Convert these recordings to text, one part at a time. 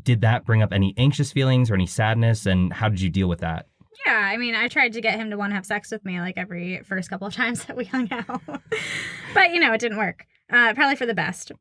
did that bring up any anxious feelings or any sadness? And how did you deal with that? Yeah, I mean, I tried to get him to want to have sex with me like every first couple of times that we hung out. But, it didn't work. Probably for the best.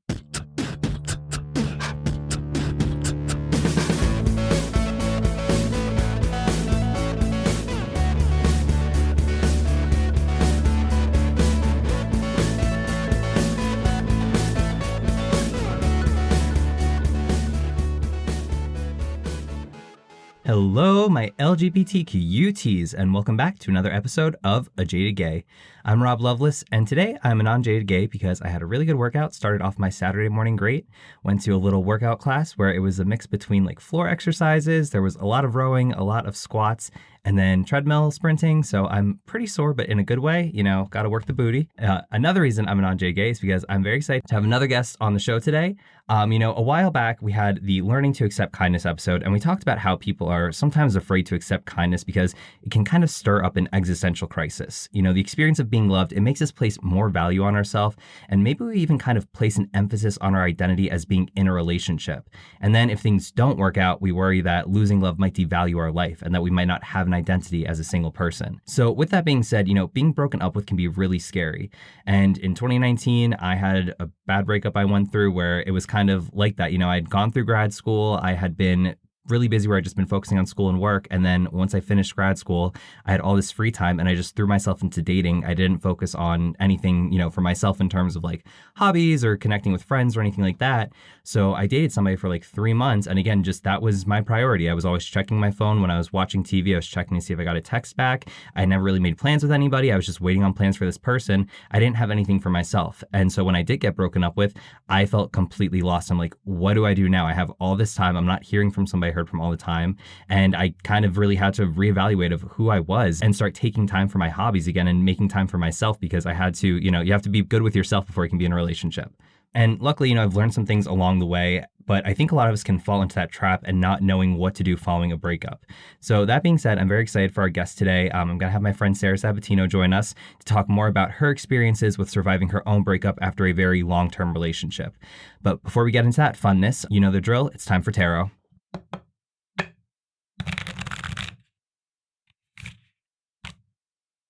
Hello, my LGBTQUTs, and welcome back to another episode of A Jaded Gay. I'm Rob Lovelace, and today I'm a non-jaded gay because I had a really good workout, started off my Saturday morning great, went to a little workout class where it was a mix between like floor exercises, there was a lot of rowing, a lot of squats, and then treadmill sprinting, so I'm pretty sore, but in a good way, gotta work the booty. Another reason I'm a non-jaded gay is because I'm very excited to have another guest on the show today. A while back, we had the Learning to Accept Kindness episode, and we talked about how people are sometimes afraid to accept kindness because it can kind of stir up an existential crisis. The experience of being loved, it makes us place more value on ourselves, and maybe we even kind of place an emphasis on our identity as being in a relationship. And then if things don't work out, we worry that losing love might devalue our life and that we might not have an identity as a single person. So with that being said, being broken up with can be really scary. And in 2019, I had a bad breakup I went through where it was kind of like that. I'd gone through grad school. I had been really busy where I'd just been focusing on school and work. And then once I finished grad school, I had all this free time and I just threw myself into dating. I didn't focus on anything, for myself in terms of like hobbies or connecting with friends or anything like that. So I dated somebody for like 3 months. And again, just that was my priority. I was always checking my phone when I was watching TV. I was checking to see if I got a text back. I never really made plans with anybody. I was just waiting on plans for this person. I didn't have anything for myself. And so when I did get broken up with, I felt completely lost. I'm like, what do I do now? I have all this time. I'm not hearing from somebody I heard from all the time. And I kind of really had to reevaluate of who I was and start taking time for my hobbies again and making time for myself because I had to, you have to be good with yourself before you can be in a relationship. And luckily, I've learned some things along the way, but I think a lot of us can fall into that trap and not knowing what to do following a breakup. So that being said, I'm very excited for our guest today. I'm going to have my friend Sara Sabatino join us to talk more about her experiences with surviving her own breakup after a very long-term relationship. But before we get into that funness, you know the drill. It's time for tarot.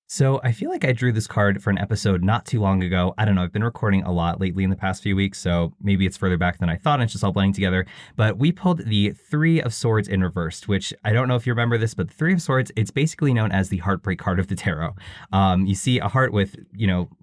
So I feel like I drew this card for an episode not too long ago. I don't know, I've been recording a lot lately in the past few weeks, so maybe it's further back than I thought and it's just all blending together. But we pulled the Three of Swords in reversed, which I don't know if you remember this, but the Three of Swords, it's basically known as the heartbreak card of the tarot. You see a heart with,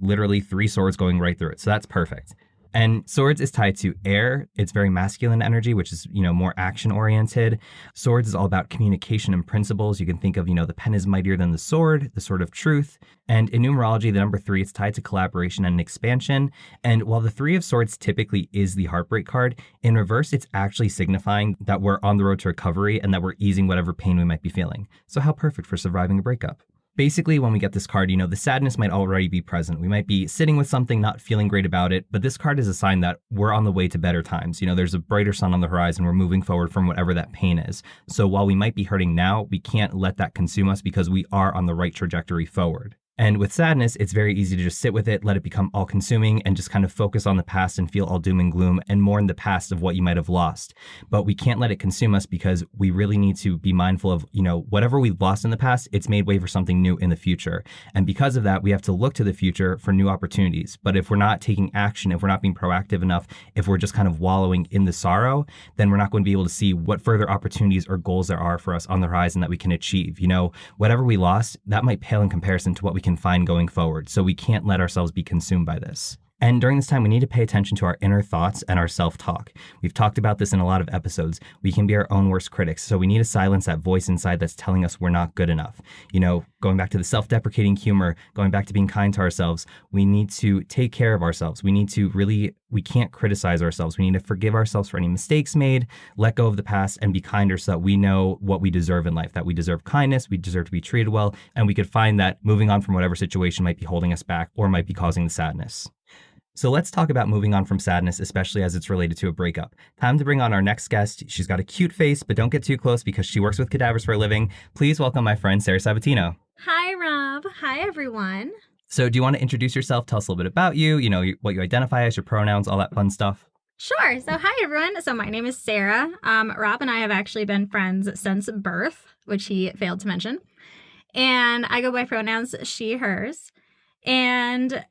literally 3 swords going right through it. So that's perfect. And swords is tied to air. It's very masculine energy, which is, more action oriented. Swords is all about communication and principles. You can think of, the pen is mightier than the sword of truth. And in numerology, the number 3, it's tied to collaboration and expansion. And while the Three of Swords typically is the heartbreak card, in reverse, it's actually signifying that we're on the road to recovery and that we're easing whatever pain we might be feeling. So how perfect for surviving a breakup. Basically, when we get this card, the sadness might already be present. We might be sitting with something, not feeling great about it, but this card is a sign that we're on the way to better times. There's a brighter sun on the horizon. We're moving forward from whatever that pain is. So while we might be hurting now, we can't let that consume us because we are on the right trajectory forward. And with sadness, it's very easy to just sit with it, let it become all-consuming, and just kind of focus on the past and feel all doom and gloom and mourn the past of what you might have lost. But we can't let it consume us because we really need to be mindful of, whatever we've lost in the past, it's made way for something new in the future. And because of that, we have to look to the future for new opportunities. But if we're not taking action, if we're not being proactive enough, if we're just kind of wallowing in the sorrow, then we're not going to be able to see what further opportunities or goals there are for us on the horizon that we can achieve. Whatever we lost, that might pale in comparison to what we can find going forward. So we can't let ourselves be consumed by this. And during this time, we need to pay attention to our inner thoughts and our self-talk. We've talked about this in a lot of episodes. We can be our own worst critics. So we need to silence that voice inside that's telling us we're not good enough. Going back to the self-deprecating humor, going back to being kind to ourselves, we need to take care of ourselves. We can't criticize ourselves. We need to forgive ourselves for any mistakes made, let go of the past, and be kinder so that we know what we deserve in life, that we deserve kindness, we deserve to be treated well, and we could find that moving on from whatever situation might be holding us back or might be causing the sadness. So let's talk about moving on from sadness, especially as it's related to a breakup. Time to bring on our next guest. She's got a cute face, but don't get too close because she works with cadavers for a living. Please welcome my friend, Sara Sabatino. Hi, Rob. Hi, everyone. So do you want to introduce yourself? Tell us a little bit about you, what you identify as, your pronouns, all that fun stuff. Sure. So, hi, everyone. So, my name is Sarah. Rob and I have actually been friends since birth, which he failed to mention. And I go by pronouns she, hers. And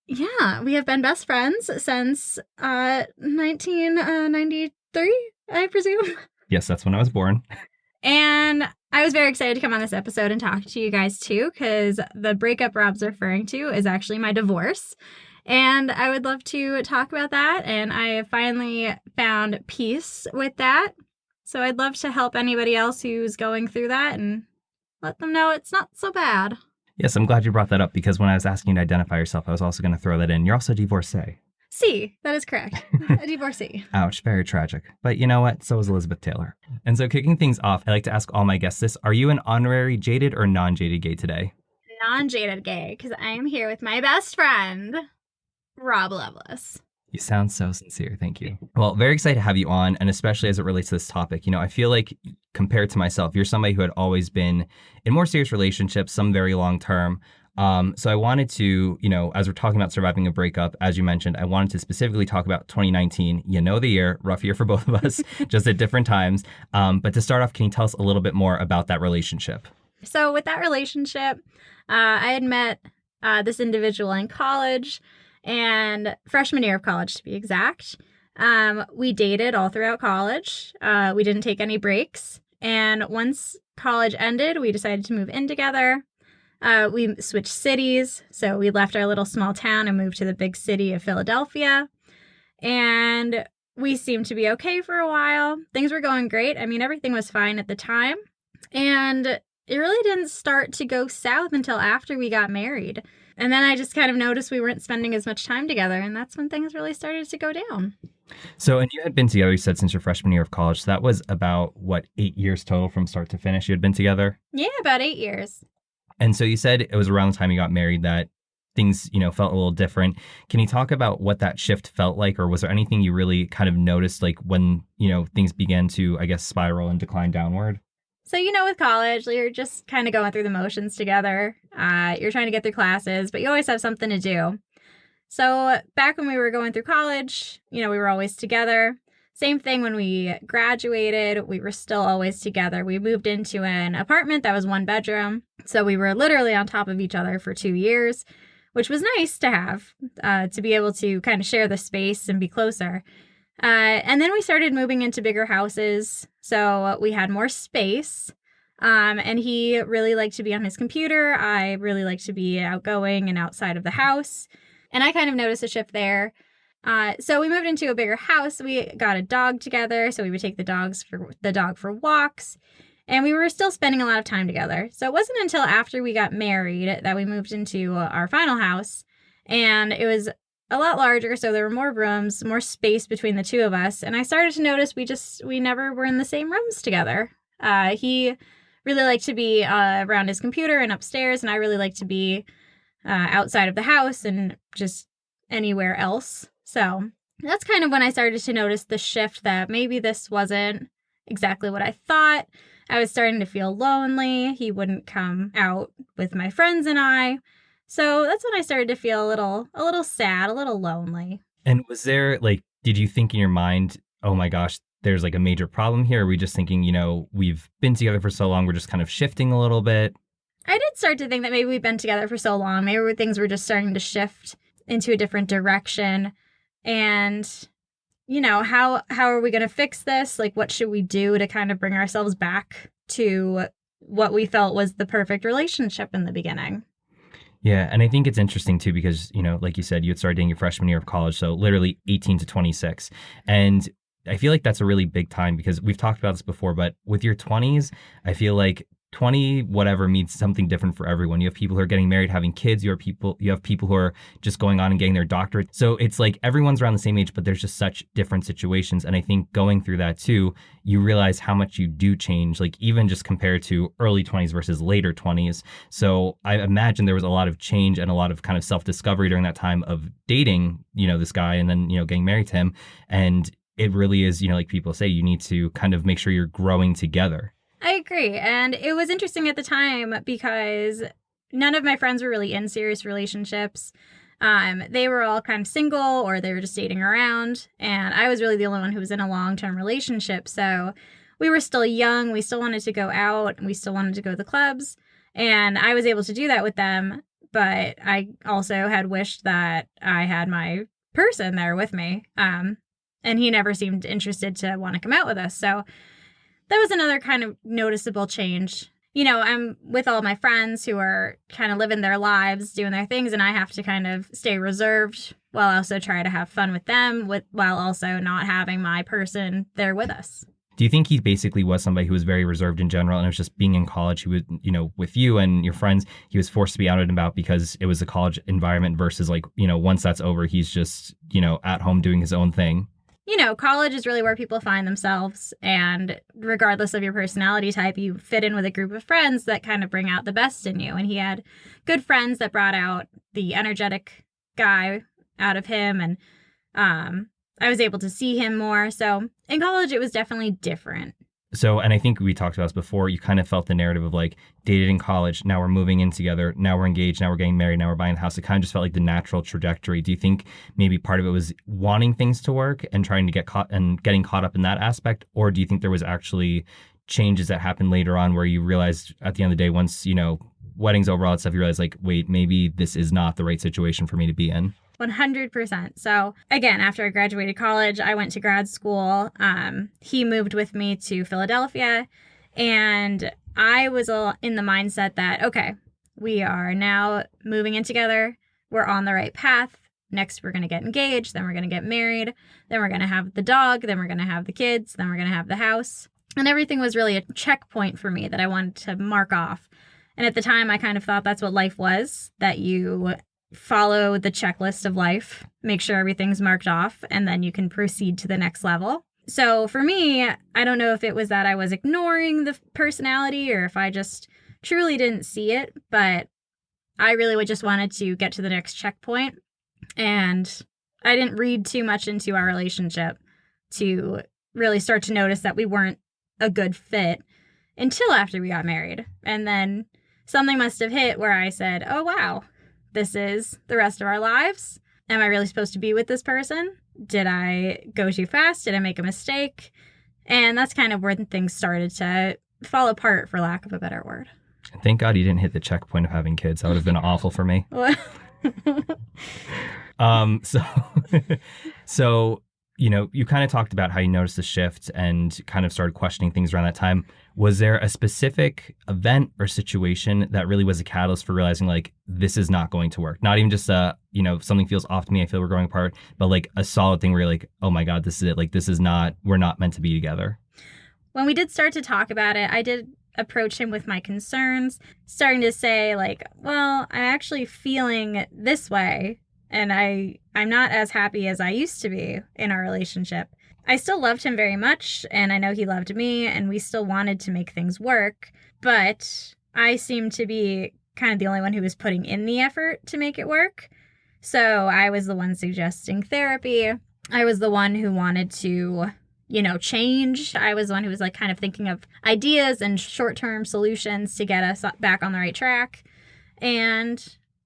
yeah, we have been best friends since 1993, I presume. Yes, that's when I was born. And I was very excited to come on this episode and talk to you guys too, because the breakup Rob's referring to is actually my divorce. And I would love to talk about that. And I have finally found peace with that. So I'd love to help anybody else who's going through that and let them know it's not so bad. Yes, I'm glad you brought that up because when I was asking you to identify yourself, I was also going to throw that in. You're also a divorcee. C, that is correct. A divorcee. Ouch, very tragic. But you know what? So is Elizabeth Taylor. And so kicking things off, I like to ask all my guests this. Are you an honorary jaded or non-jaded gay today? Non-jaded gay, because I am here with my best friend, Rob Lovelace. You sound so sincere. Thank you. Well, very excited to have you on, and especially as it relates to this topic. You know, I feel like compared to myself, you're somebody who had always been in more serious relationships, some very long term. So I wanted to, you know, as we're talking about surviving a breakup, as you mentioned, I wanted to specifically talk about 2019. You know the year, rough year for both of us, just at different times. But to start off, can you tell us a little bit more about that relationship? So with that relationship, I had met this individual in college, and freshman year of college to be exact. We dated all throughout college. We didn't take any breaks. And once college ended, we decided to move in together. We switched cities. So we left our little small town and moved to the big city of Philadelphia. And we seemed to be okay for a while. Things were going great. I mean, everything was fine at the time. And it really didn't start to go south until after we got married. And then I just kind of noticed we weren't spending as much time together. And that's when things really started to go down. So, and you had been together, you said, since your freshman year of college. So that was about, what, 8 years total from start to finish you had been together? Yeah, about 8 years. And so you said it was around the time you got married that things, you know, felt a little different. Can you talk about what that shift felt like? Or was there anything you really kind of noticed, like when, you know, things began to, I guess, spiral and decline downward? So, you know, with college, you're just kind of going through the motions together. You're trying to get through classes, but you always have something to do. So back when we were going through college, you know, we were always together. Same thing when we graduated, we were still always together. We moved into an apartment that was 1 bedroom. So we were literally on top of each other for 2 years, which was nice to have, to be able to kind of share the space and be closer. And then we started moving into bigger houses, so we had more space. And he really liked to be on his computer. I really liked to be outgoing and outside of the house. And I kind of noticed a shift there. So we moved into a bigger house. We got a dog together, so we would take the dog for walks. And we were still spending a lot of time together. So it wasn't until after we got married that we moved into our final house. And it was a lot larger, so there were more rooms, more space between the two of us. And I started to notice we never were in the same rooms together. He really liked to be around his computer and upstairs, and I really liked to be outside of the house and just anywhere else. So that's kind of when I started to notice the shift that maybe this wasn't exactly what I thought. I was starting to feel lonely. He wouldn't come out with my friends and I. So that's when I started to feel a little sad, a little lonely. And was there, like, did you think in your mind, oh my gosh, there's like a major problem here? Or were we just thinking, you know, we've been together for so long, we're just kind of shifting a little bit? I did start to think that maybe we've been together for so long. Maybe things were just starting to shift into a different direction. And, you know, how are we going to fix this? Like, what should we do to kind of bring ourselves back to what we felt was the perfect relationship in the beginning? Yeah, and I think it's interesting too because, you know, like you said, you had started dating your freshman year of college, so literally 18 to 26. And I feel like that's a really big time because we've talked about this before, but with your 20s, I feel like 20 whatever means something different for everyone. You have people who are getting married, having kids. You have people who are just going on and getting their doctorate. So it's like everyone's around the same age, but there's just such different situations. And I think going through that too, you realize how much you do change, like even just compared to early 20s versus later 20s. So I imagine there was a lot of change and a lot of kind of self-discovery during that time of dating, you know, this guy and then, you know, getting married to him. And it really is, you know, like people say, you need to kind of make sure you're growing together. I agree. And it was interesting at the time because none of my friends were really in serious relationships. They were all kind of single or they were just dating around. And I was really the only one who was in a long-term relationship. So we were still young. We still wanted to go out and we still wanted to go to the clubs. And I was able to do that with them. But I also had wished that I had my person there with me. And he never seemed interested to want to come out with us. So that was another kind of noticeable change. You know, I'm with all my friends who are kind of living their lives, doing their things, and I have to kind of stay reserved while also try to have fun with them, while also not having my person there with us. Do you think he basically was somebody who was very reserved in general, and it was just being in college, he was, you know, with you and your friends, he was forced to be out and about because it was a college environment versus like, you know, once that's over, he's just, you know, at home doing his own thing? You know, college is really where people find themselves. And regardless of your personality type, you fit in with a group of friends that kind of bring out the best in you. And he had good friends that brought out the energetic guy out of him. And I was able to see him more. So in college, it was definitely different. So, and I think we talked about this before, you kind of felt the narrative of like dated in college, now we're moving in together, now we're engaged, now we're getting married, now we're buying a house. It kind of just felt like the natural trajectory. Do you think maybe part of it was wanting things to work and trying to get caught and getting caught up in that aspect? Or do you think there was actually changes that happened later on where you realized at the end of the day, once, you know, wedding's over, all that stuff, you realize like, wait, maybe this is not the right situation for me to be in? 100%. So again, after I graduated college, I went to grad school. He moved with me to Philadelphia, and I was in the mindset that, okay, we are now moving in together. We're on the right path. Next, we're going to get engaged. Then we're going to get married. Then we're going to have the dog. Then we're going to have the kids. Then we're going to have the house. And everything was really a checkpoint for me that I wanted to mark off. And at the time, I kind of thought that's what life was, that you follow the checklist of life, make sure everything's marked off, and then you can proceed to the next level. So for me, I don't know if it was that I was ignoring the personality or if I just truly didn't see it, but I really just wanted to get to the next checkpoint. And I didn't read too much into our relationship to really start to notice that we weren't a good fit until after we got married. And then something must have hit where I said, oh, wow, this is the rest of our lives. Am I really supposed to be with this person? Did I go too fast? Did I make a mistake? And that's kind of where things started to fall apart, for lack of a better word. Thank God you didn't hit the checkpoint of having kids. That would have been awful for me. So, you know, you kind of talked about how you noticed the shift and kind of started questioning things around that time. Was there a specific event or situation that really was a catalyst for realizing like, this is not going to work? Not even just you know, something feels off to me, I feel we're growing apart, but like a solid thing where you're like, oh my God, this is it. Like, this is not, we're not meant to be together. When we did start to talk about it, I did approach him with my concerns, starting to say like, well, I'm actually feeling this way. And I'm not as happy as I used to be in our relationship. I still loved him very much, and I know he loved me, and we still wanted to make things work. But I seemed to be kind of the only one who was putting in the effort to make it work. So I was the one suggesting therapy. I was the one who wanted to, you know, change. I was the one who was like kind of thinking of ideas and short-term solutions to get us back on the right track. And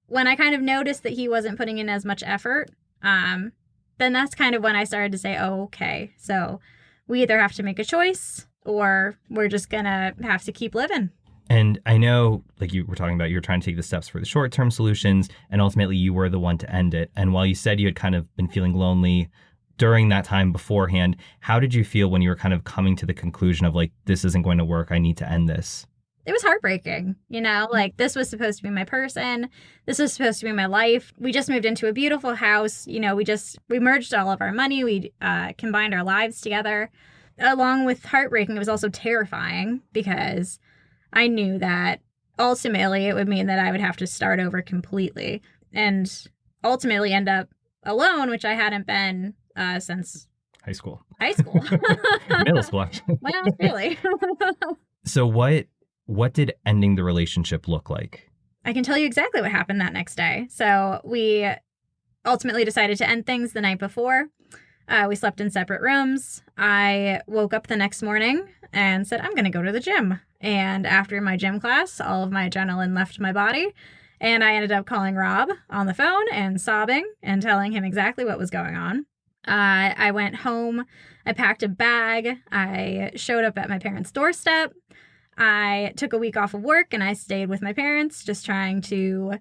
when I kind of noticed that he wasn't putting in as much effort, then that's kind of when I started to say, oh, okay, so we either have to make a choice or we're just going to have to keep living. And I know, like you were talking about, you're trying to take the steps for the short-term solutions, and ultimately you were the one to end it. And while you said you had kind of been feeling lonely during that time beforehand, how did you feel when you were kind of coming to the conclusion of like, this isn't going to work, I need to end this? It was heartbreaking, you know, like this was supposed to be my person. This was supposed to be my life. We just moved into a beautiful house. You know, we merged all of our money. We combined our lives together. Along with heartbreaking, it was also terrifying because I knew that ultimately it would mean that I would have to start over completely and ultimately end up alone, which I hadn't been since high school. Middle school, actually. Well, really. So what did ending the relationship look like? I can tell you exactly what happened that next day. So we ultimately decided to end things the night before. We slept in separate rooms. I woke up the next morning and said, I'm going to go to the gym. And after my gym class, all of my adrenaline left my body. And I ended up calling Rob on the phone and sobbing and telling him exactly what was going on. I went home. I packed a bag. I showed up at my parents' doorstep. I took a week off of work and I stayed with my parents, just trying to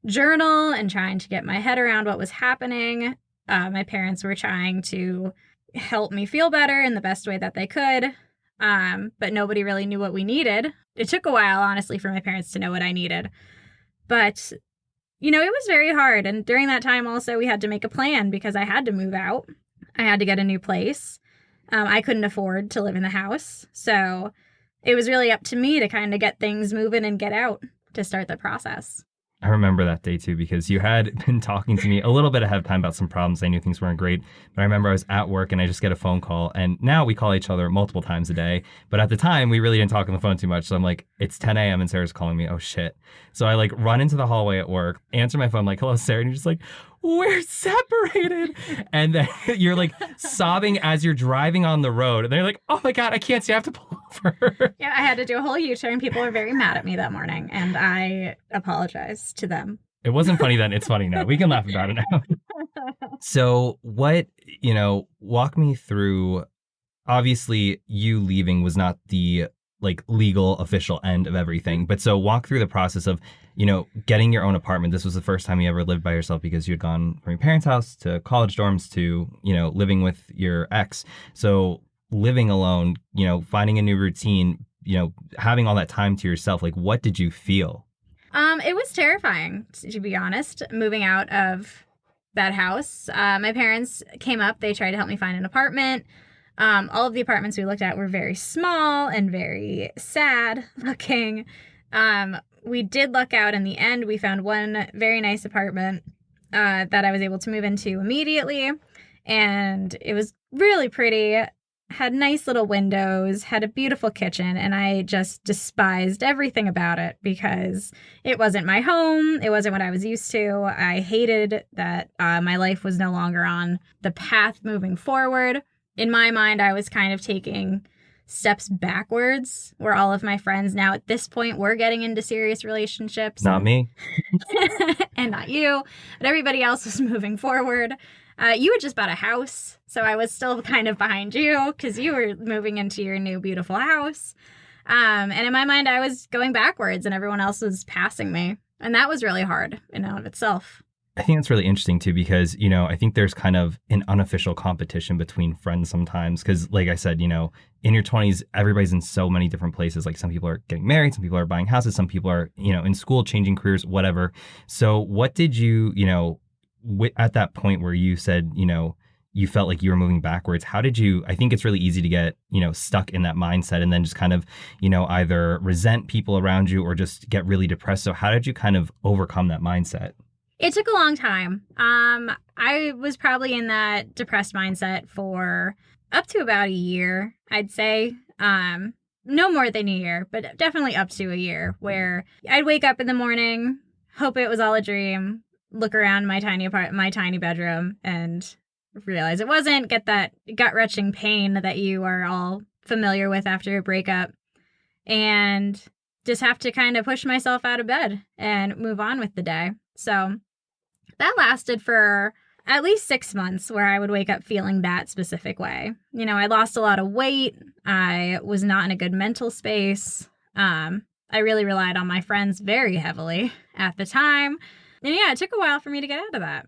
journal and trying to get my head around what was happening. My parents were trying to help me feel better in the best way that they could, but nobody really knew what we needed. It took a while, honestly, for my parents to know what I needed. But, it was very hard. And during that time, also, we had to make a plan because I had to move out. I had to get a new place. I couldn't afford to live in the house. So it was really up to me to kind of get things moving and get out to start the process. I remember that day too, because you had been talking to me a little bit ahead of time about some problems. I knew things weren't great, but I remember I was at work and I just get a phone call, and now we call each other multiple times a day. But at the time, we really didn't talk on the phone too much. So I'm like, it's 10 a.m. and Sarah's calling me. Oh shit. So I like run into the hallway at work, answer my phone, like, hello, Sarah. And you're just like, we're separated. And then you're like sobbing as you're driving on the road. And they're like, oh my God, I can't see. I have to pull over. Yeah, I had to do a whole U-turn. People were very mad at me that morning, and I apologized to them. It wasn't funny then. It's funny now. We can laugh about it now. So what, walk me through, obviously you leaving was not the like legal official end of everything. But so walk through the process of, getting your own apartment. This was the first time you ever lived by yourself because you had gone from your parents' house to college dorms to, living with your ex. So living alone, finding a new routine, having all that time to yourself, like what did you feel? It was terrifying, to be honest, moving out of that house. My parents came up. They tried to help me find an apartment. All of the apartments we looked at were very small and very sad looking. We did luck out in the end. We found one very nice apartment that I was able to move into immediately. And it was really pretty, had nice little windows, had a beautiful kitchen, and I just despised everything about it because it wasn't my home. It wasn't what I was used to. I hated that my life was no longer on the path moving forward. In my mind, I was kind of taking steps backwards, where all of my friends now at this point were getting into serious relationships. Not me. And not you, but everybody else was moving forward. You had just bought a house, so I was still kind of behind you because you were moving into your new beautiful house. And in my mind, I was going backwards and everyone else was passing me. And that was really hard in and of itself. I think that's really interesting too, because, I think there's kind of an unofficial competition between friends sometimes. Because like I said, in your 20s, everybody's in so many different places. Like some people are getting married, some people are buying houses, some people are, in school, changing careers, whatever. So what did you, at that point where you said, you felt like you were moving backwards, how did you, I think it's really easy to get, stuck in that mindset and then just kind of, either resent people around you or just get really depressed. So how did you kind of overcome that mindset? It took a long time. I was probably in that depressed mindset for up to about a year, I'd say. No more than a year, but definitely up to a year, where I'd wake up in the morning, hope it was all a dream, look around my tiny bedroom and realize it wasn't, get that gut-wrenching pain that you are all familiar with after a breakup, and just have to kind of push myself out of bed and move on with the day. So that lasted for at least 6 months, where I would wake up feeling that specific way. I lost a lot of weight. I was not in a good mental space. I really relied on my friends very heavily at the time. And yeah, it took a while for me to get out of that.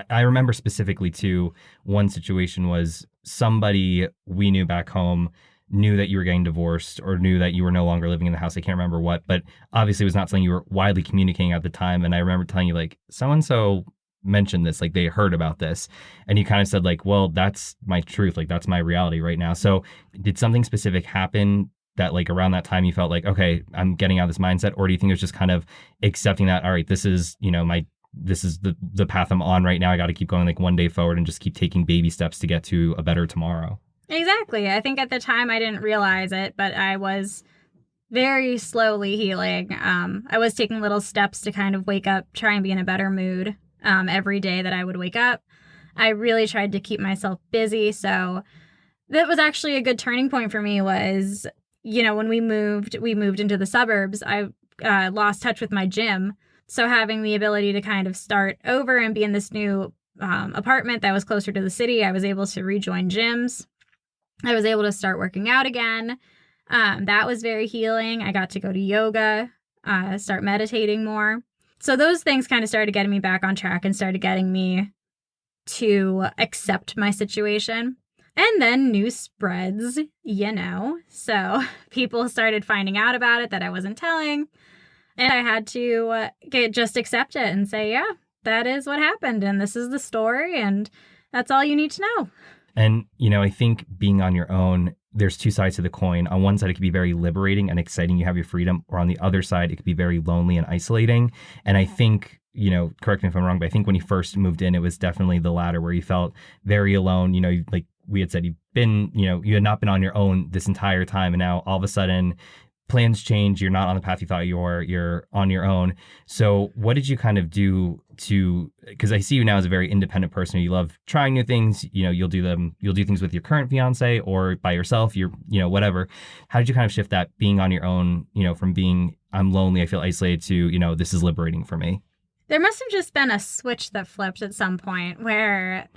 I remember specifically too, one situation was somebody we knew back home knew that you were getting divorced or knew that you were no longer living in the house. I can't remember what, but obviously it was not something you were widely communicating at the time. And I remember telling you, like, so-and-so mentioned this, like they heard about this. And you kind of said like, well, that's my truth. Like that's my reality right now. So did something specific happen that like around that time you felt like, okay, I'm getting out of this mindset? Or do you think it was just kind of accepting that, all right, this is, this is the path I'm on right now. I got to keep going like one day forward and just keep taking baby steps to get to a better tomorrow? Exactly. I think at the time I didn't realize it, but I was very slowly healing. I was taking little steps to kind of wake up, try and be in a better mood every day that I would wake up. I really tried to keep myself busy. So that was actually a good turning point for me was, when we moved into the suburbs, I lost touch with my gym. So having the ability to kind of start over and be in this new apartment that was closer to the city, I was able to rejoin gyms. I was able to start working out again. That was very healing. I got to go to yoga, start meditating more. So those things kind of started getting me back on track and started getting me to accept my situation. And then news spreads, So people started finding out about it that I wasn't telling. And I had to just accept it and say, yeah, that is what happened. And this is the story. And that's all you need to know. And, I think being on your own, there's two sides to the coin. On one side, it could be very liberating and exciting. You have your freedom. Or on the other side, it could be very lonely and isolating. And I think, correct me if I'm wrong, but I think when you first moved in, it was definitely the latter where you felt very alone. Like we had said, you had not been on your own this entire time. And now all of a sudden, plans change. You're not on the path you thought you were. You're on your own. So what did you kind of do because I see you now as a very independent person. You love trying new things. You'll do things with your current fiance or by yourself. You're, whatever. How did you kind of shift that being on your own, from being, I'm lonely, I feel isolated to, this is liberating for me? There must have just been a switch that flipped at some point where,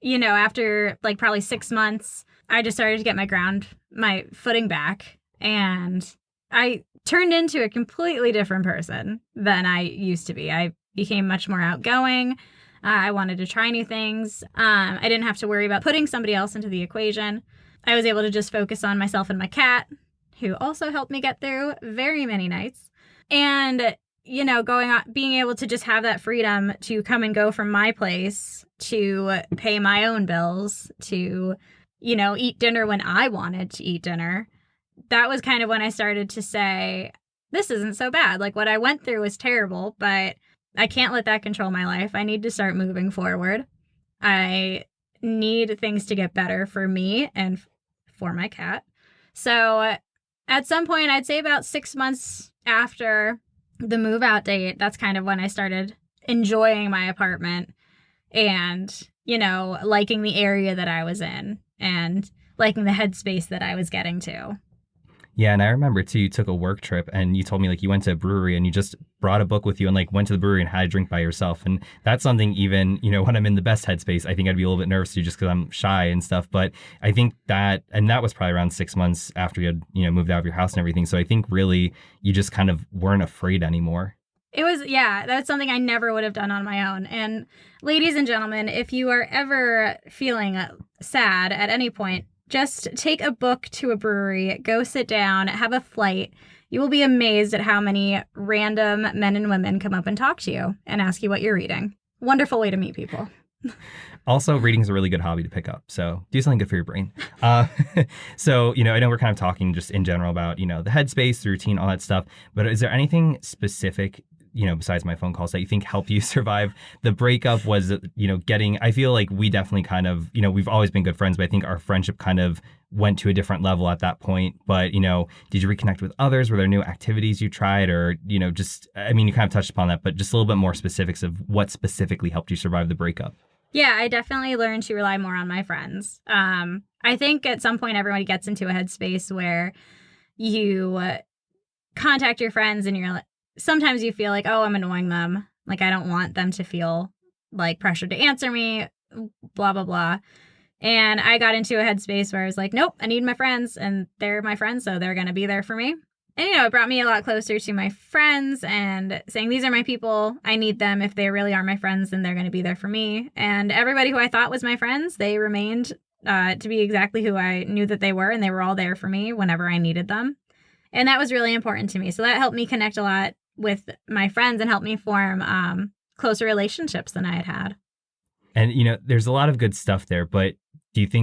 after like probably 6 months, I just started to get my footing back, and I turned into a completely different person than I used to be. I became much more outgoing. I wanted to try new things. I didn't have to worry about putting somebody else into the equation. I was able to just focus on myself and my cat, who also helped me get through very many nights. And, going on, being able to just have that freedom to come and go from my place, to pay my own bills, to, eat dinner when I wanted to eat dinner. That was kind of when I started to say, this isn't so bad. Like, what I went through was terrible, but I can't let that control my life. I need to start moving forward. I need things to get better for me and for my cat. So at some point, I'd say about 6 months after the move out date, that's kind of when I started enjoying my apartment and, liking the area that I was in and liking the headspace that I was getting to. Yeah, and I remember too, you took a work trip and you told me like you went to a brewery and you just brought a book with you and like went to the brewery and had a drink by yourself. And that's something even, when I'm in the best headspace, I think I'd be a little bit nervous too just because I'm shy and stuff. But I think that was probably around 6 months after you had, moved out of your house and everything. So I think really you just kind of weren't afraid anymore. It was, that's something I never would have done on my own. And ladies and gentlemen, if you are ever feeling sad at any point, just take a book to a brewery, go sit down, have a flight. You will be amazed at how many random men and women come up and talk to you and ask you what you're reading. Wonderful way to meet people. Also, reading is a really good hobby to pick up. So do something good for your brain. So, I know we're kind of talking just in general about, the headspace, the routine, all that stuff. But is there anything specific, besides my phone calls that you think helped you survive the breakup? Was, I feel like we definitely kind of, we've always been good friends, but I think our friendship kind of went to a different level at that point. But, did you reconnect with others? Were there new activities you tried or, you kind of touched upon that, but just a little bit more specifics of what specifically helped you survive the breakup? Yeah, I definitely learned to rely more on my friends. I think at some point everybody gets into a headspace where you contact your friends and you're like, sometimes you feel like, oh, I'm annoying them. Like, I don't want them to feel like pressured to answer me, blah, blah, blah. And I got into a headspace where I was like, nope, I need my friends and they're my friends, so they're going to be there for me. And, it brought me a lot closer to my friends and saying, these are my people. I need them. If they really are my friends, then they're going to be there for me. And everybody who I thought was my friends, they remained to be exactly who I knew that they were. And they were all there for me whenever I needed them. And that was really important to me. So that helped me connect a lot with my friends and helped me form closer relationships than I had had. And, there's a lot of good stuff there, but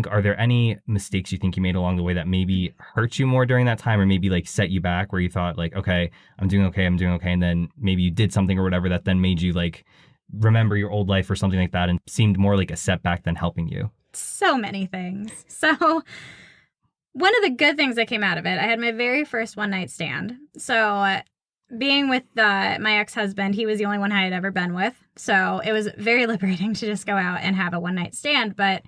are there any mistakes you think you made along the way that maybe hurt you more during that time or maybe like set you back where you thought like, okay, I'm doing okay. And then maybe you did something or whatever that then made you like remember your old life or something like that and seemed more like a setback than helping you? So many things. So one of the good things that came out of it, I had my very first one night stand. So being with my ex-husband, he was the only one I had ever been with. So it was very liberating to just go out and have a one night stand. But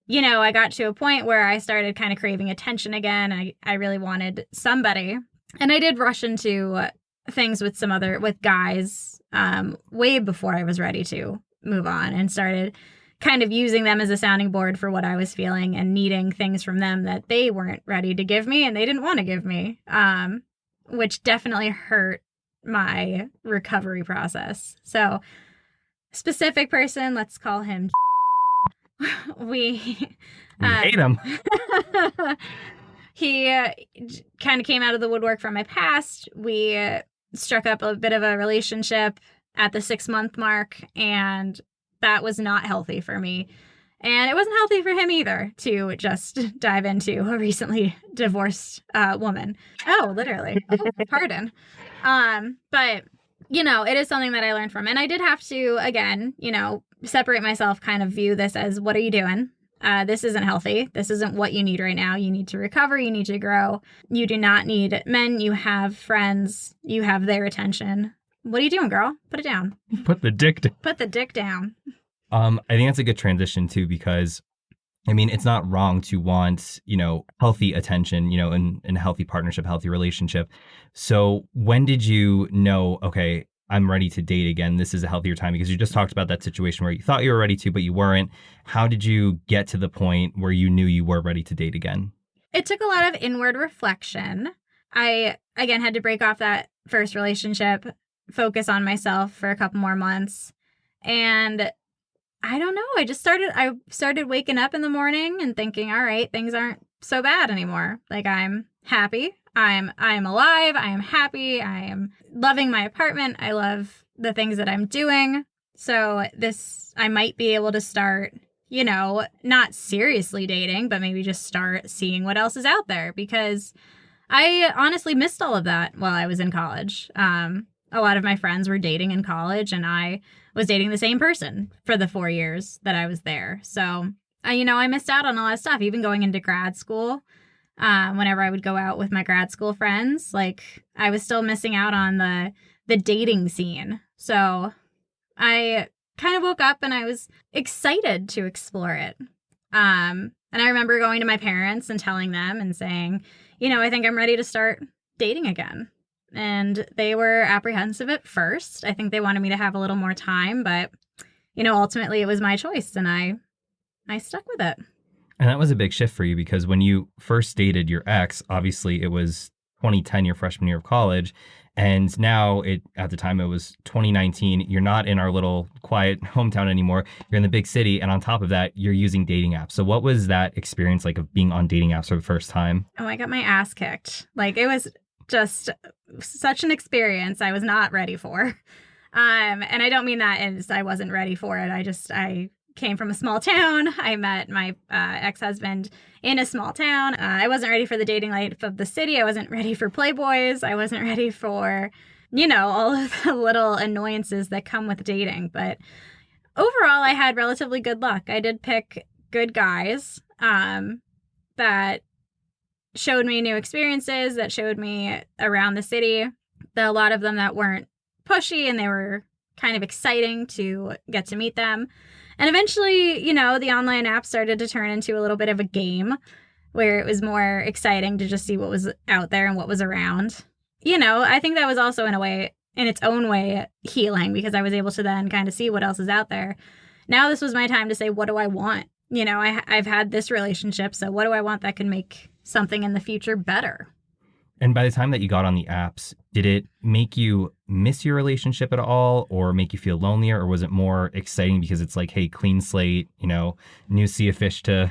I got to a point where I started kind of craving attention again. I really wanted somebody. And I did rush into things with guys way before I was ready to move on, and started kind of using them as a sounding board for what I was feeling and needing things from them that they weren't ready to give me and they didn't want to give me, which definitely hurt my recovery process. So, specific person, let's call him we hate him. He kind of came out of the woodwork from my past. We struck up a bit of a relationship at the 6-month mark, and that was not healthy for me. And it wasn't healthy for him either to just dive into a recently divorced woman. Oh, literally. Oh, pardon. But, it is something that I learned from. And I did have to, again, separate myself, kind of view this as, what are you doing? This isn't healthy. This isn't what you need right now. You need to recover. You need to grow. You do not need men. You have friends. You have their attention. What are you doing, girl? Put it down. Put the dick down. Put the dick down. I think that's a good transition too, because it's not wrong to want, healthy attention, in a healthy partnership, healthy relationship. So when did you know, okay, I'm ready to date again? This is a healthier time, because you just talked about that situation where you thought you were ready to, but you weren't. How did you get to the point where you knew you were ready to date again? It took a lot of inward reflection. I, again, had to break off that first relationship, focus on myself for a couple more months. And I don't know, I started waking up in the morning and thinking, all right, things aren't so bad anymore. Like, I'm happy. I'm alive. I am happy. I am loving my apartment. I love the things that I'm doing. So I might be able to start, not seriously dating, but maybe just start seeing what else is out there, because I honestly missed all of that while I was in college. A lot of my friends were dating in college, and I was dating the same person for the 4 years that I was there. So, I missed out on a lot of stuff, even going into grad school. Whenever I would go out with my grad school friends, like, I was still missing out on the dating scene. So I kind of woke up and I was excited to explore it. And I remember going to my parents and telling them and saying, I think I'm ready to start dating again. And they were apprehensive at first. I think they wanted me to have a little more time, but, ultimately it was my choice, and I stuck with it. And that was a big shift for you, because when you first dated your ex, obviously it was 2010, your freshman year of college. And now at the time it was 2019. You're not in our little quiet hometown anymore. You're in the big city. And on top of that, you're using dating apps. So what was that experience like of being on dating apps for the first time? Oh, I got my ass kicked. Like, it was just such an experience I was not ready for. And I don't mean that as I wasn't ready for it. I came from a small town. I met my ex-husband in a small town. I wasn't ready for the dating life of the city. I wasn't ready for Playboys. I wasn't ready for, all of the little annoyances that come with dating. But overall, I had relatively good luck. I did pick good guys that showed me new experiences, that showed me around the city. A lot of them that weren't pushy, and they were kind of exciting to get to meet them. And eventually, the online app started to turn into a little bit of a game where it was more exciting to just see what was out there and what was around. I think that was also in its own way, healing, because I was able to then kind of see what else is out there. Now this was my time to say, what do I want? I've had this relationship, so what do I want that can make something in the future better? And by the time that you got on the apps, did it make you miss your relationship at all, or make you feel lonelier, or was it more exciting because it's like, hey, clean slate, new sea of fish to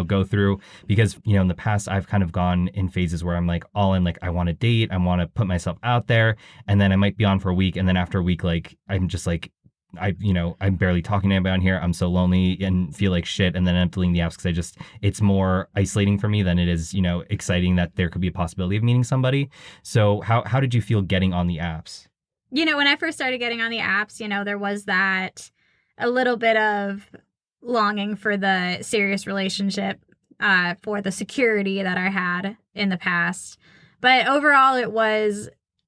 go through? Because, in the past, I've kind of gone in phases where I'm like all in, like, I want to date, I want to put myself out there, and then I might be on for a week, and then after a week, like, I'm just like, I'm barely talking to anybody on here. I'm so lonely and feel like shit. And then I'm deleting the apps because it's more isolating for me than it is, exciting that there could be a possibility of meeting somebody. So how did you feel getting on the apps? When I first started getting on the apps, there was that a little bit of longing for the serious relationship, for the security that I had in the past. But overall, it was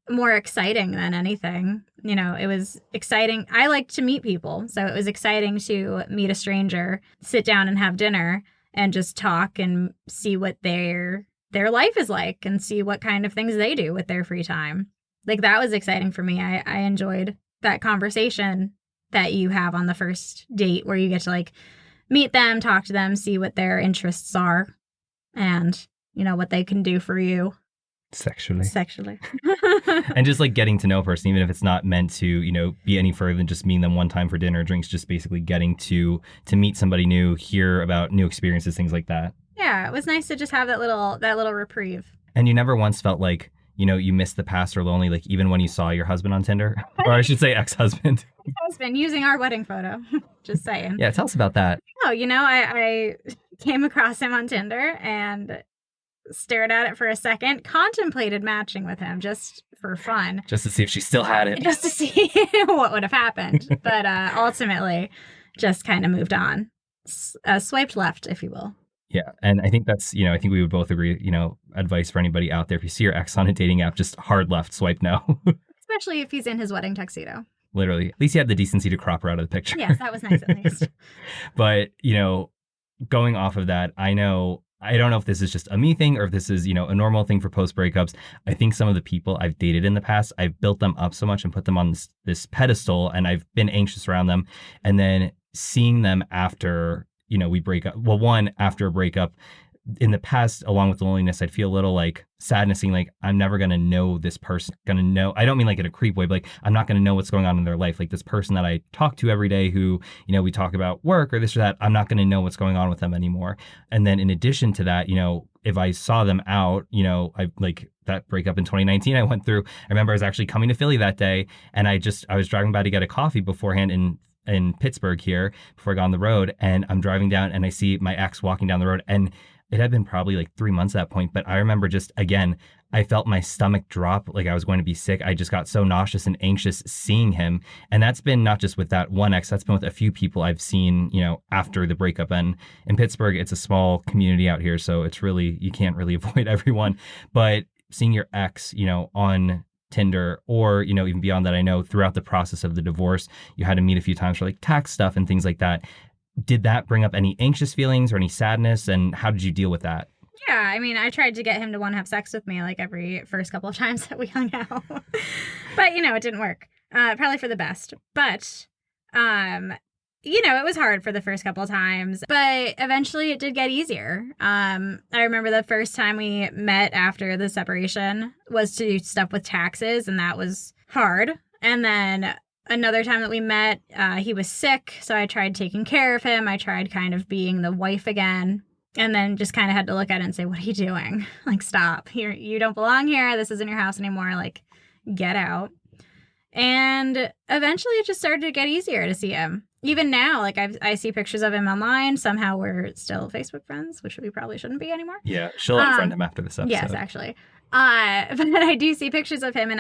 more exciting than anything. It was exciting. I like to meet people, so it was exciting to meet a stranger, sit down and have dinner, and just talk and see what their life is like, and see what kind of things they do with their free time. Like, that was exciting for me. I enjoyed that conversation that you have on the first date where you get to like meet them, talk to them, see what their interests are and, what they can do for you Sexually. sexually. And just like getting to know a person, even if it's not meant to, be any further than just meeting them one time for dinner or drinks, just basically getting to meet somebody new, hear about new experiences, things like that. Yeah, it was nice to just have that little reprieve. And you never once felt like, you missed the past or lonely, like even when you saw your husband on Tinder, or I should say ex-husband. Husband using our wedding photo. Just saying. Yeah, tell us about that. Oh, I came across him on Tinder and stared at it for a second, contemplated matching with him just for fun. Just to see if she still had it. Just to see what would have happened. But ultimately, just kind of moved on. Swiped left, if you will. Yeah. And I think that's, I think we would both agree, advice for anybody out there. If you see your ex on a dating app, just hard left, swipe no. Especially if he's in his wedding tuxedo. Literally. At least he had the decency to crop her out of the picture. Yes, that was nice at least. But, going off of that, I don't know if this is just a me thing or if this is, a normal thing for post breakups. I think some of the people I've dated in the past, I've built them up so much and put them on this pedestal, and I've been anxious around them. And then seeing them after, we break up. Well, one, after a breakup, in the past, along with the loneliness, I'd feel a little like sadness, seeing like I'm never going to know this person. I don't mean like in a creep way, but like I'm not going to know what's going on in their life. Like this person that I talk to every day who, we talk about work or this or that, I'm not going to know what's going on with them anymore. And then in addition to that, if I saw them out, I like that breakup in 2019 I went through. I remember I was actually coming to Philly that day, and I was driving by to get a coffee beforehand in Pittsburgh here before I got on the road, and I'm driving down and I see my ex walking down the road, and it had been probably like 3 months at that point, but I remember just, again, I felt my stomach drop like I was going to be sick. I just got so nauseous and anxious seeing him. And that's been not just with that one ex, that's been with a few people I've seen, after the breakup. And in Pittsburgh, it's a small community out here, so it's really, you can't really avoid everyone. But seeing your ex, on Tinder, or, even beyond that, I know throughout the process of the divorce, you had to meet a few times for like tax stuff and things like that. Did that bring up any anxious feelings or any sadness? And how did you deal with that? Yeah, I mean, I tried to get him to want to have sex with me like every first couple of times that we hung out. But, it didn't work. Probably for the best. But, it was hard for the first couple of times. But eventually it did get easier. I remember the first time we met after the separation was to do stuff with taxes, and that was hard. And then another time that we met, he was sick, so I tried taking care of him. I tried kind of being the wife again, and then just kind of had to look at it and say, what are you doing? Like, stop. You don't belong here. This isn't your house anymore. Like, get out. And eventually it just started to get easier to see him. Even now, like, I see pictures of him online. Somehow we're still Facebook friends, which we probably shouldn't be anymore. Yeah, she'll unfriend him after this episode. Yes, actually. But I do see pictures of him, and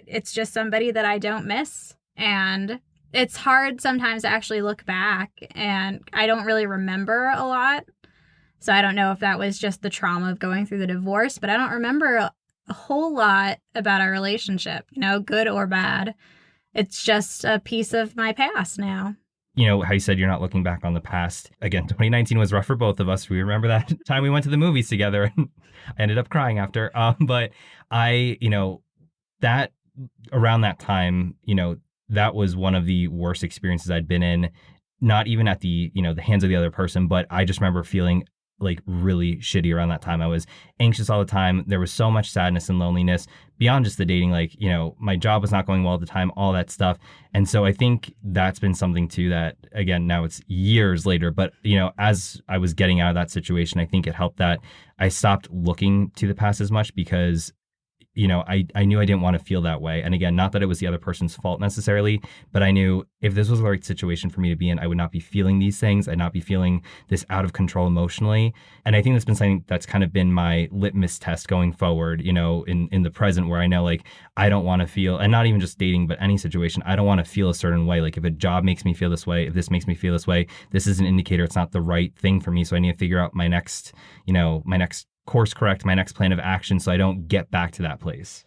it's just somebody that I don't miss. And it's hard sometimes to actually look back, and I don't really remember a lot. So I don't know if that was just the trauma of going through the divorce, but I don't remember a whole lot about our relationship, good or bad. It's just a piece of my past now. How you said you're not looking back on the past. Again, 2019 was rough for both of us. We remember that time we went to the movies together, and I ended up crying after. But I, that around that time, that was one of the worst experiences I'd been in, not even at the, the hands of the other person, but I just remember feeling like really shitty around that time. I was anxious all the time. There was so much sadness and loneliness beyond just the dating. Like, my job was not going well at the time, all that stuff. And so I think that's been something too that, again, now it's years later, but, as I was getting out of that situation, I think it helped that I stopped looking to the past as much because I knew I didn't want to feel that way. And again, not that it was the other person's fault necessarily, but I knew if this was the right situation for me to be in, I would not be feeling these things. I'd not be feeling this out of control emotionally. And I think that's been something that's kind of been my litmus test going forward, in the present, where I know like I don't want to feel, and not even just dating, but any situation, I don't want to feel a certain way. Like if a job makes me feel this way, if this makes me feel this way, this is an indicator it's not the right thing for me. So I need to figure out my next course correct, my next plan of action, so I don't get back to that place.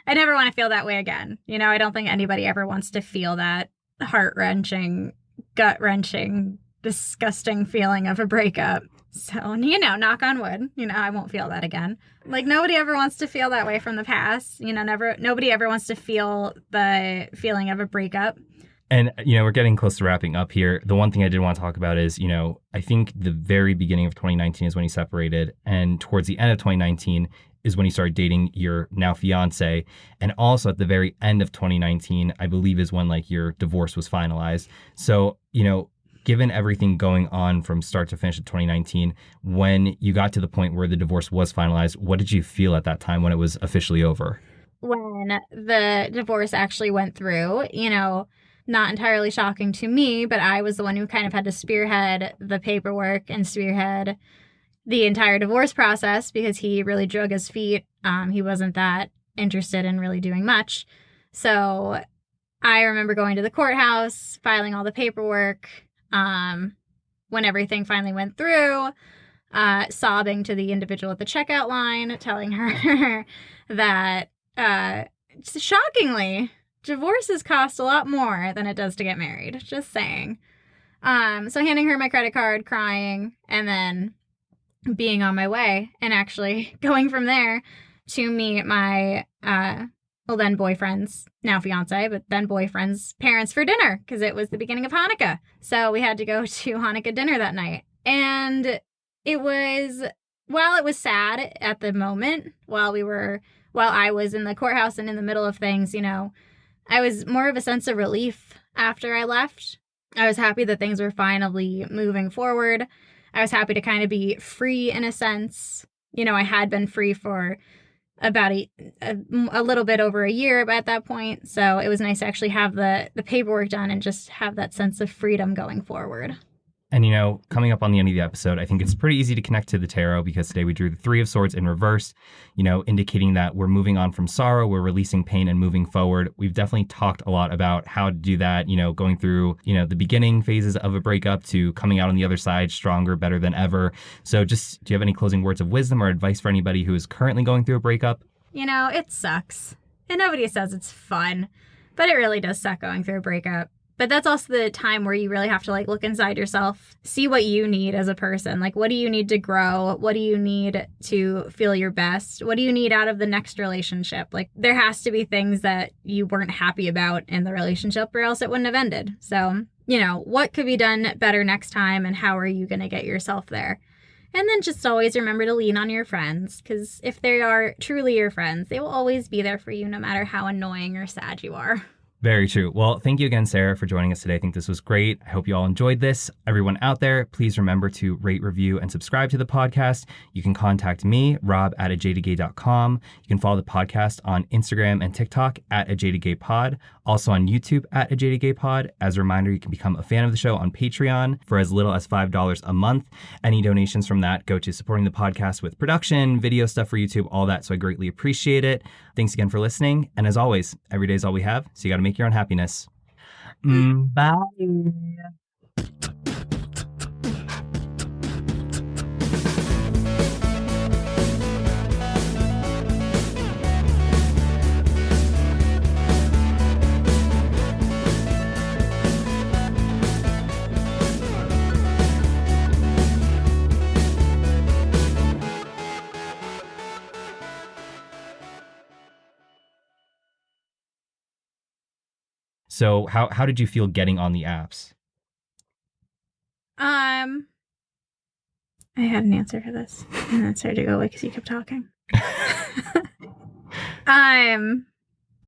I never want to feel that way again. I don't think anybody ever wants to feel that heart-wrenching, gut-wrenching, disgusting feeling of a breakup. So, knock on wood, I won't feel that again. Like, nobody ever wants to feel that way from the past. Nobody ever wants to feel the feeling of a breakup. And, we're getting close to wrapping up here. The one thing I did want to talk about is, I think the very beginning of 2019 is when you separated. And towards the end of 2019 is when you started dating your now fiance. And also at the very end of 2019, I believe is when like your divorce was finalized. So, given everything going on from start to finish of 2019, when you got to the point where the divorce was finalized, what did you feel at that time when it was officially over? When the divorce actually went through, not entirely shocking to me, but I was the one who kind of had to spearhead the paperwork and spearhead the entire divorce process because he really drug his feet. He wasn't that interested in really doing much. So I remember going to the courthouse, filing all the paperwork. When everything finally went through, sobbing to the individual at the checkout line, telling her that shockingly, divorces cost a lot more than it does to get married. Just saying. So handing her my credit card, crying, and then being on my way and actually going from there to meet my then boyfriend's, now fiance, but then boyfriend's parents for dinner because it was the beginning of Hanukkah. So we had to go to Hanukkah dinner that night. And it was, while it was sad at the moment, while I was in the courthouse and in the middle of things, I was more of a sense of relief after I left. I was happy that things were finally moving forward. I was happy to kind of be free in a sense. I had been free for about a little bit over a year at that point. So it was nice to actually have the paperwork done and just have that sense of freedom going forward. And, coming up on the end of the episode, I think it's pretty easy to connect to the tarot because today we drew the Three of Swords in reverse, indicating that we're moving on from sorrow, we're releasing pain and moving forward. We've definitely talked a lot about how to do that, going through, the beginning phases of a breakup to coming out on the other side stronger, better than ever. So just, do you have any closing words of wisdom or advice for anybody who is currently going through a breakup? It sucks. And nobody says it's fun, but it really does suck going through a breakup. But that's also the time where you really have to look inside yourself, see what you need as a person. What do you need to grow? What do you need to feel your best? What do you need out of the next relationship? There has to be things that you weren't happy about in the relationship or else it wouldn't have ended. So, what could be done better next time and how are you going to get yourself there? And then just always remember to lean on your friends because if they are truly your friends, they will always be there for you no matter how annoying or sad you are. Very true. Well, thank you again, Sarah, for joining us today. I think this was great. I hope you all enjoyed this. Everyone out there, please remember to rate, review, and subscribe to the podcast. You can contact me, rob@ajadedgay.com. You can follow the podcast on Instagram and TikTok @ajadedgaypod. Also on YouTube @ajadedgaypod. As a reminder, you can become a fan of the show on Patreon for as little as $5 a month. Any donations from that go to supporting the podcast with production, video stuff for YouTube, all that. So I greatly appreciate it. Thanks again for listening. And as always, every day is all we have. So you got to make your own happiness. Bye. So how did you feel getting on the apps? I had an answer for this, and then it started to go away because you kept talking.